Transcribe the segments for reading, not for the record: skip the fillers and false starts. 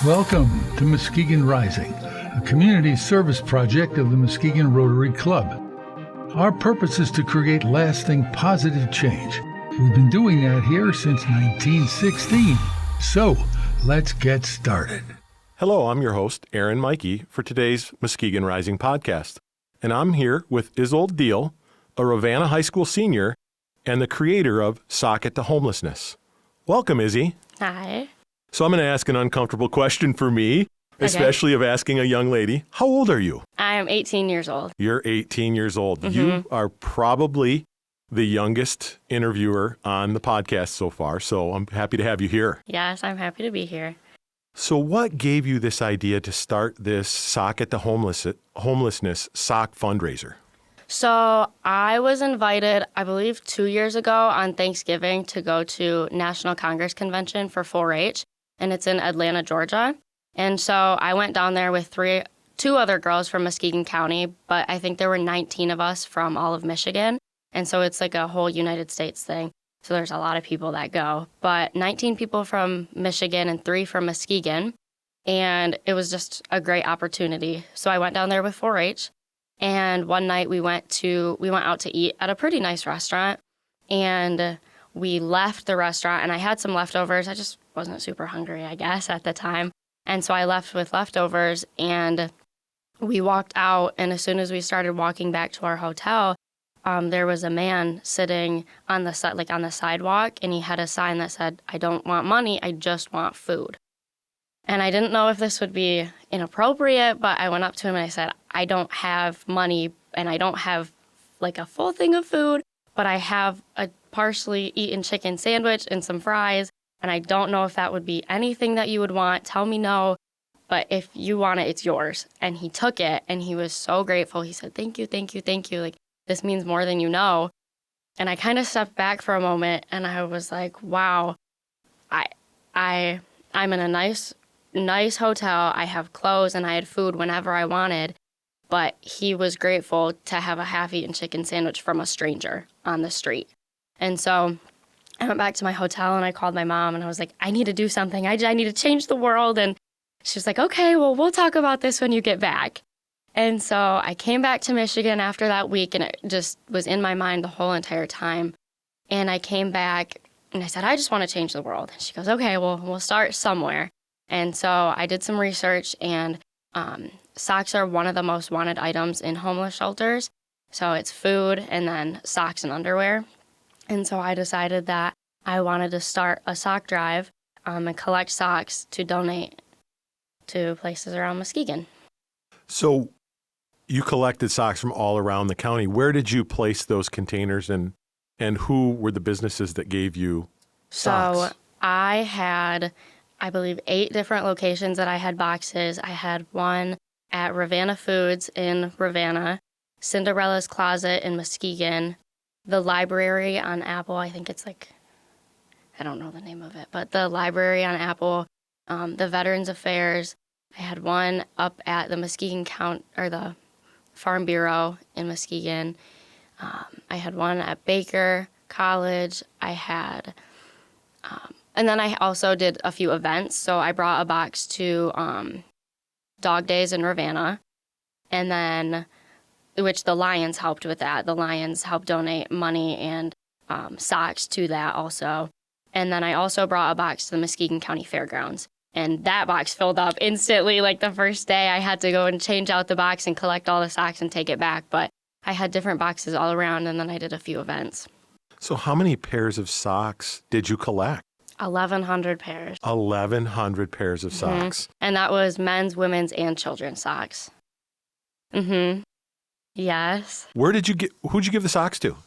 Welcome to Muskegon Rising, a community service project of the Muskegon Rotary Club. Our purpose is to create lasting positive change. We've been doing that here since 1916. So, let's get started. Hello, I'm your host, Aaron Mikey, for today's Muskegon Rising podcast. And I'm here with Isolde Deal, a Ravenna High School senior and the creator of Sock It to Homelessness. Welcome, Izzy. Hi. So I'm going to ask an uncomfortable question for me, especially of asking a young lady. How old are you? I am 18 years old. You're 18 years old. Mm-hmm. You are probably the youngest interviewer on the podcast so far, so I'm happy to have you here. Yes, I'm happy to be here. So what gave you this idea to start this Sock It to Homelessness sock fundraiser? So I was invited, I believe 2 years ago on Thanksgiving to go to National Congress Convention for 4-H, and it's in Atlanta, Georgia. And so I went down there with two other girls from Muskegon County, but I think there were 19 of us from all of Michigan. And so it's like a whole United States thing. So there's a lot of people that go. But 19 people from Michigan and 3 from Muskegon. And it was just a great opportunity. So I went down there with 4-H. And one night we went out to eat at a pretty nice restaurant. And we left the restaurant, and I had some leftovers. I just wasn't super hungry, I guess, at the time. And so I left with leftovers, and we walked out. And as soon as we started walking back to our hotel, there was a man sitting on the sidewalk, and he had a sign that said, "I don't want money, I just want food." And I didn't know if this would be inappropriate, but I went up to him and I said, "I don't have money, and I don't have like a full thing of food, but I have a partially eaten chicken sandwich and some fries, and I don't know if that would be anything that you would want. Tell me no, but if you want it, it's yours." And he took it, and he was so grateful. He said, "Thank you, thank you, thank you. Like, this means more than you know." And I kind of stepped back for a moment, and I was like, wow, I'm in a nice hotel. I have clothes, and I had food whenever I wanted. But he was grateful to have a half-eaten chicken sandwich from a stranger on the street. And so I went back to my hotel, and I called my mom, and I was like, "I need to do something. I need to change the world." And she was like, "Okay, well, we'll talk about this when you get back." And so I came back to Michigan after that week, and it just was in my mind the whole entire time. And I came back, and I said, "I just want to change the world." And she goes, "Okay, well, we'll start somewhere." And so I did some research, and socks are one of the most wanted items in homeless shelters. So it's food and then socks and underwear. And so I decided that I wanted to start a sock drive and collect socks to donate to places around Muskegon. So you collected socks from all around the county. Where did you place those containers, and who were the businesses that gave you socks? So I had, I believe, 8 different locations that I had boxes. I had one at Ravenna Foods in Ravenna, Cinderella's Closet in Muskegon, the library on Apple. I think it's like, I don't know the name of it, but the library on Apple, the Veterans Affairs. I had one up at the Muskegon County, or the Farm Bureau in Muskegon. I had one at Baker College. I had, and then I also did a few events. So I brought a box to Dog Days in Ravenna, and then, which the Lions helped with that. The Lions helped donate money and socks to that also. And then I also brought a box to the Muskegon County Fairgrounds. And that box filled up instantly. Like the first day, I had to go and change out the box and collect all the socks and take it back. But I had different boxes all around, and then I did a few events. So how many pairs of socks did you collect? 1,100 pairs. 1,100 pairs of socks. And that was men's, women's, and children's socks. Mm-hmm. Yes. Who'd you give the socks to?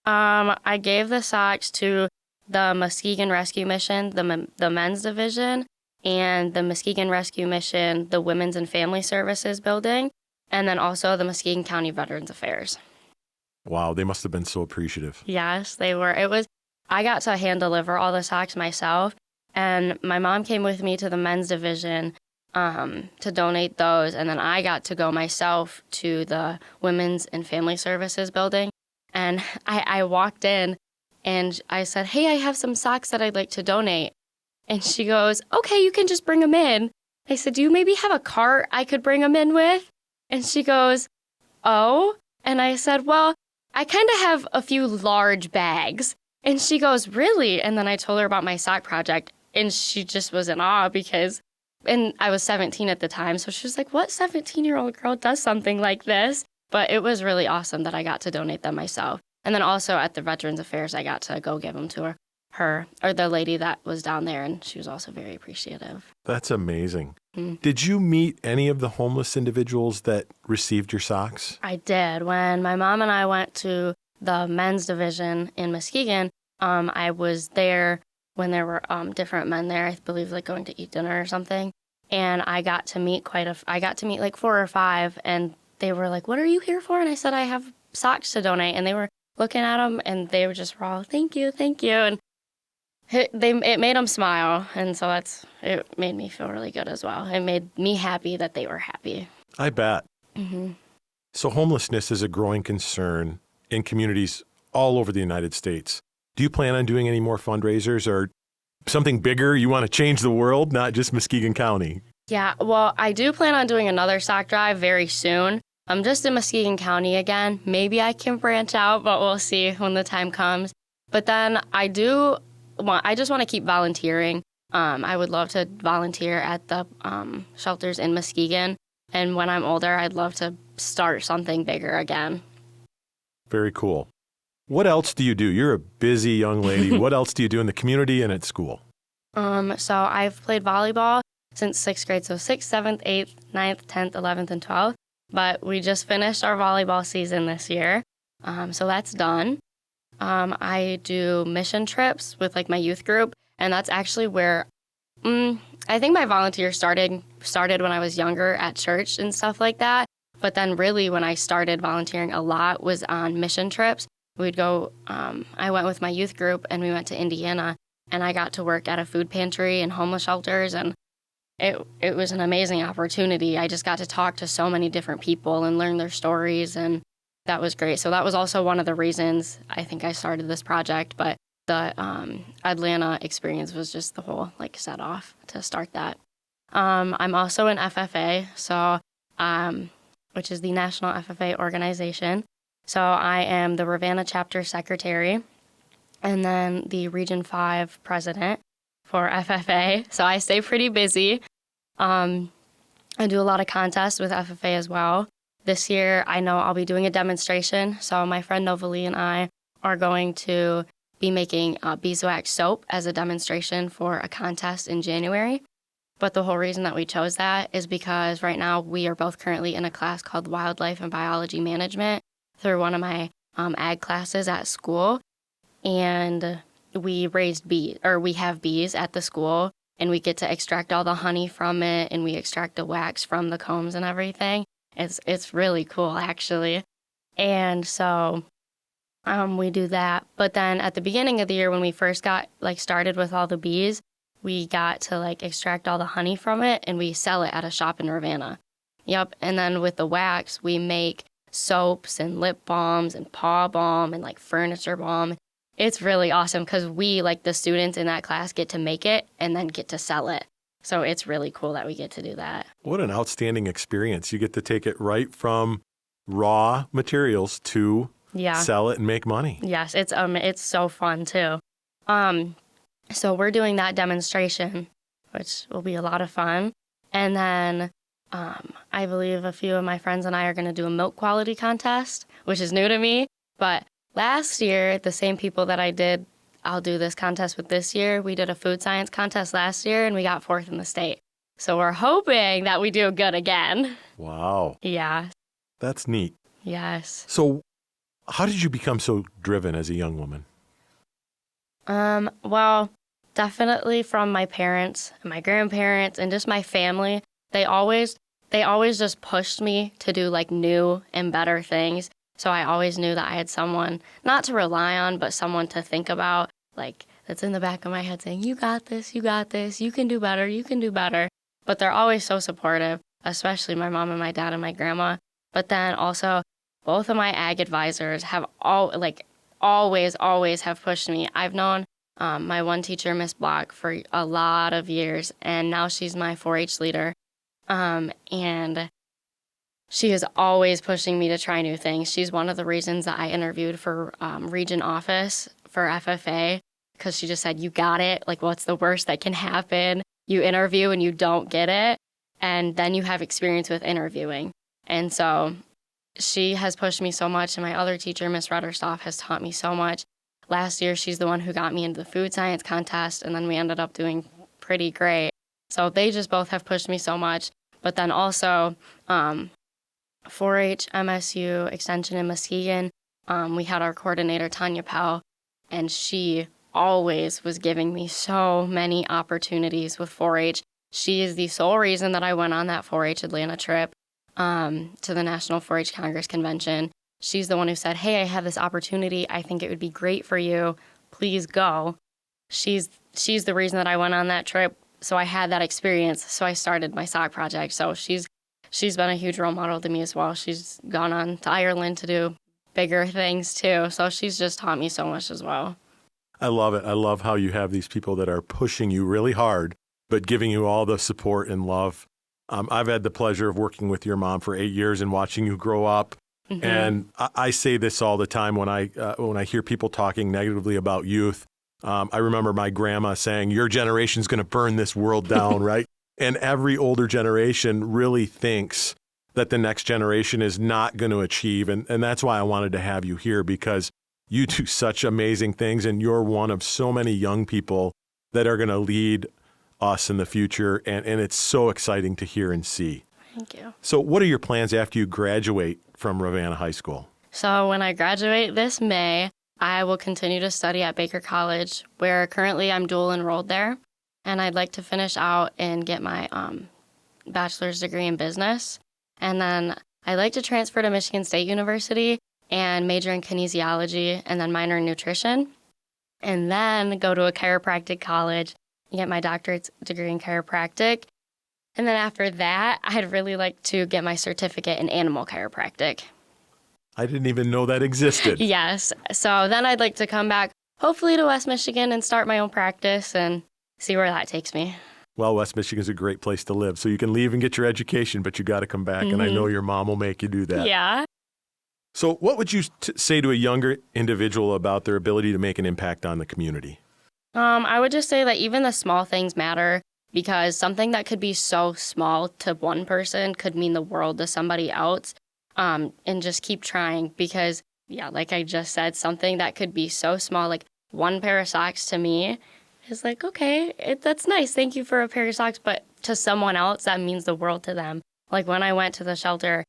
I gave the socks to the Muskegon Rescue Mission, the men's division, and the Muskegon Rescue Mission, the Women's and Family Services building, and then also the Muskegon County Veterans Affairs. Wow, they must have been so appreciative. Yes, they were. I got to hand deliver all the socks myself, and my mom came with me to the men's division to donate those, and then I got to go myself to the Women's and Family Services building. And I walked in, and I said, "Hey, I have some socks that I'd like to donate." And she goes, "Okay, you can just bring them in." I said, do you maybe have a cart I could bring them in with? And she goes, oh. And I said, well, I kind of have a few large bags. And she goes, really? And then I told her about my sock project, and she just was in awe and I was 17 at the time. So she was like, what 17-year-old girl does something like this? But it was really awesome that I got to donate them myself. And then also at the Veterans Affairs, I got to go give them to her or the lady that was down there, and she was also very appreciative. That's amazing. Mm. Did you meet any of the homeless individuals that received your socks? I did. When my mom and I went to the men's division in Muskegon, I was there when there were different men there, I believe, like going to eat dinner or something. And I got to meet like 4 or 5, and they were like, what are you here for? And I said, I have socks to donate. And they were looking at them, and they were just all, thank you. And it made them smile. And so it made me feel really good as well. It made me happy that they were happy. I bet. Mm-hmm. So homelessness is a growing concern in communities all over the United States. Do you plan on doing any more fundraisers or something bigger? You want to change the world, not just Muskegon County? Yeah, well, I do plan on doing another sock drive very soon. I'm just in Muskegon County again. Maybe I can branch out, but we'll see when the time comes. But then I just want to keep volunteering. I would love to volunteer at the shelters in Muskegon. And when I'm older, I'd love to start something bigger again. Very cool. What else do you do? You're a busy young lady. What else do you do in the community and at school? So I've played volleyball since 6th grade, so 6th, 7th, 8th, 9th, 10th, 11th, and 12th. But we just finished our volleyball season this year, so that's done. I do mission trips with like my youth group, and that's actually where I think my volunteer started when I was younger at church and stuff like that. But then really when I started volunteering a lot was on mission trips. We'd go, I went with my youth group, and we went to Indiana, and I got to work at a food pantry and homeless shelters, and it was an amazing opportunity. I just got to talk to so many different people and learn their stories, and that was great. So that was also one of the reasons I think I started this project, but the Atlanta experience was just the whole set off to start that. I'm also in FFA, so which is the National FFA organization. So I am the Ravenna chapter secretary and then the Region 5 president for FFA. So I stay pretty busy. I do a lot of contests with FFA as well. This year, I know I'll be doing a demonstration. So my friend Novalee and I are going to be making beeswax soap as a demonstration for a contest in January. But the whole reason that we chose that is because right now we are both currently in a class called Wildlife and Biology Management through one of my ag classes at school. And we have bees at the school, and we get to extract all the honey from it, and we extract the wax from the combs and everything. It's really cool, actually. And so we do that. But then at the beginning of the year when we first got started with all the bees, we got to extract all the honey from it, and we sell it at a shop in Ravenna. Yep. And then with the wax, we make soaps and lip balms and paw balm and furniture balm. It's really awesome because we, the students in that class, get to make it and then get to sell it. So it's really cool that we get to do that. What an outstanding experience. You get to take it right from raw materials to sell it and make money. Yes, it's so fun too. So we're doing that demonstration, which will be a lot of fun. And then I believe a few of my friends and I are going to do a milk quality contest, which is new to me. But last year, the same people that I'll do this contest with this year, we did a food science contest last year, and we got 4th in the state. So we're hoping that we do good again. Wow. Yeah. That's neat. Yes. So how did you become so driven as a young woman? Well, definitely from my parents and my grandparents and just my family. They always just pushed me to do new and better things. So I always knew that I had someone not to rely on, but someone to think about, that's in the back of my head saying, you got this, you can do better, you can do better. But they're always so supportive, especially my mom and my dad and my grandma. But then also both of my ag advisors have always have pushed me. I've known my one teacher, Miss Block, for a lot of years, and now she's my 4-H leader. And she is always pushing me to try new things. She's one of the reasons that I interviewed for region office for FFA, because she just said, you got it. Like, what's the worst that can happen? You interview and you don't get it, and then you have experience with interviewing. And so she has pushed me so much, and my other teacher, Miss Rudderstoff, has taught me so much. Last year, she's the one who got me into the food science contest, and then we ended up doing pretty great. So they just both have pushed me so much. But then also 4-H, MSU, Extension in Muskegon, we had our coordinator, Tanya Powell, and she always was giving me so many opportunities with 4-H. She is the sole reason that I went on that 4-H Atlanta trip to the National 4-H Congress Convention. She's the one who said, hey, I have this opportunity. I think it would be great for you. Please go. She's the reason that I went on that trip. So I had that experience. So I started my sock project. So she's been a huge role model to me as well. She's gone on to Ireland to do bigger things too. So she's just taught me so much as well. I love it. I love how you have these people that are pushing you really hard, but giving you all the support and love. I've had the pleasure of working with your mom for 8 years and watching you grow up. Mm-hmm. And I say this all the time when I hear people talking negatively about youth. I remember my grandma saying, your generation's going to burn this world down, right? And every older generation really thinks that the next generation is not going to achieve. And that's why I wanted to have you here, because you do such amazing things, and you're one of so many young people that are going to lead us in the future. And it's so exciting to hear and see. Thank you. So what are your plans after you graduate from Ravenna High School? So when I graduate this May, I will continue to study at Baker College, where currently I'm dual enrolled there. And I'd like to finish out and get my bachelor's degree in business. And then I'd like to transfer to Michigan State University and major in kinesiology and then minor in nutrition. And then go to a chiropractic college and get my doctorate degree in chiropractic. And then after that, I'd really like to get my certificate in animal chiropractic. I didn't even know that existed. Yes. So then I'd like to come back, hopefully to West Michigan, and start my own practice and see where that takes me. Well, West Michigan's a great place to live. So you can leave and get your education, but you got to come back. Mm-hmm. And I know your mom will make you do that. Yeah. So what would you say to a younger individual about their ability to make an impact on the community? I would just say that even the small things matter, because something that could be so small to one person could mean the world to somebody else. And just keep trying, because, yeah, like I just said, something that could be so small, like one pair of socks to me is like, okay, that's nice. Thank you for a pair of socks. But to someone else, that means the world to them. Like when I went to the shelter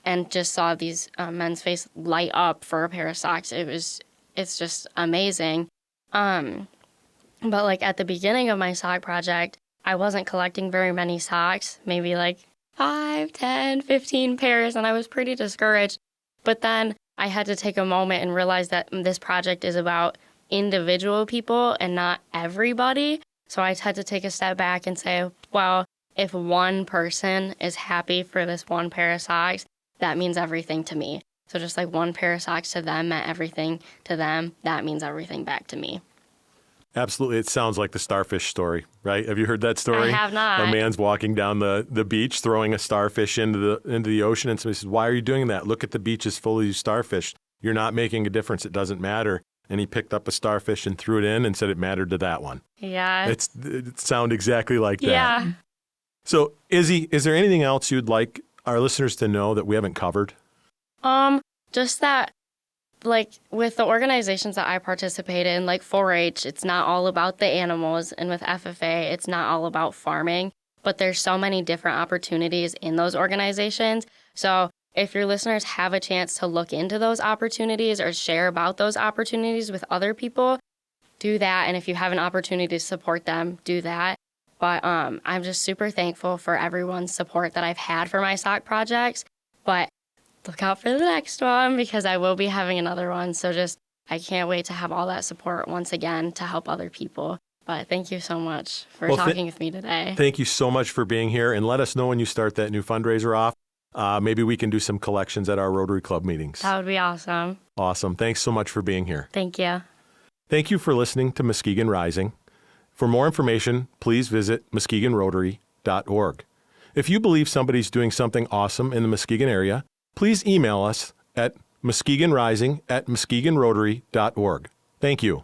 and just saw these men's face light up for a pair of socks, it's just amazing. But like at the beginning of my sock project, I wasn't collecting very many socks, maybe like 5, 10, 15 pairs, and I was pretty discouraged. But then I had to take a moment and realize that this project is about individual people and not everybody. So I had to take a step back and say, well, if one person is happy for this one pair of socks, that means everything to me. So just like one pair of socks to them meant everything to them, that means everything back to me. Absolutely. It sounds like the starfish story, right? Have you heard that story? I have not. A man's walking down the beach, throwing a starfish into the ocean, and somebody says, why are you doing that? Look at the beach is full of these starfish. You're not making a difference. It doesn't matter. And he picked up a starfish and threw it in and said it mattered to that one. Yeah. It sounds exactly like that. Yeah. So, Izzy, is there anything else you'd like our listeners to know that we haven't covered? Just that, like, with the organizations that I participate in, like 4-H, it's not all about the animals. And with FFA, it's not all about farming. But there's so many different opportunities in those organizations. So if your listeners have a chance to look into those opportunities or share about those opportunities with other people, do that. And if you have an opportunity to support them, do that. But I'm just super thankful for everyone's support that I've had for my sock projects. But look out for the next one, because I will be having another one. So I can't wait to have all that support once again to help other people. But thank you so much for talking with me today. Thank you so much for being here. And let us know when you start that new fundraiser off. Maybe we can do some collections at our Rotary Club meetings. That would be awesome. Awesome. Thanks so much for being here. Thank you. Thank you for listening to Muskegon Rising. For more information, please visit muskegonrotary.org. If you believe somebody's doing something awesome in the Muskegon area, please email us at muskegonrising@muskegonrotary.org. Thank you.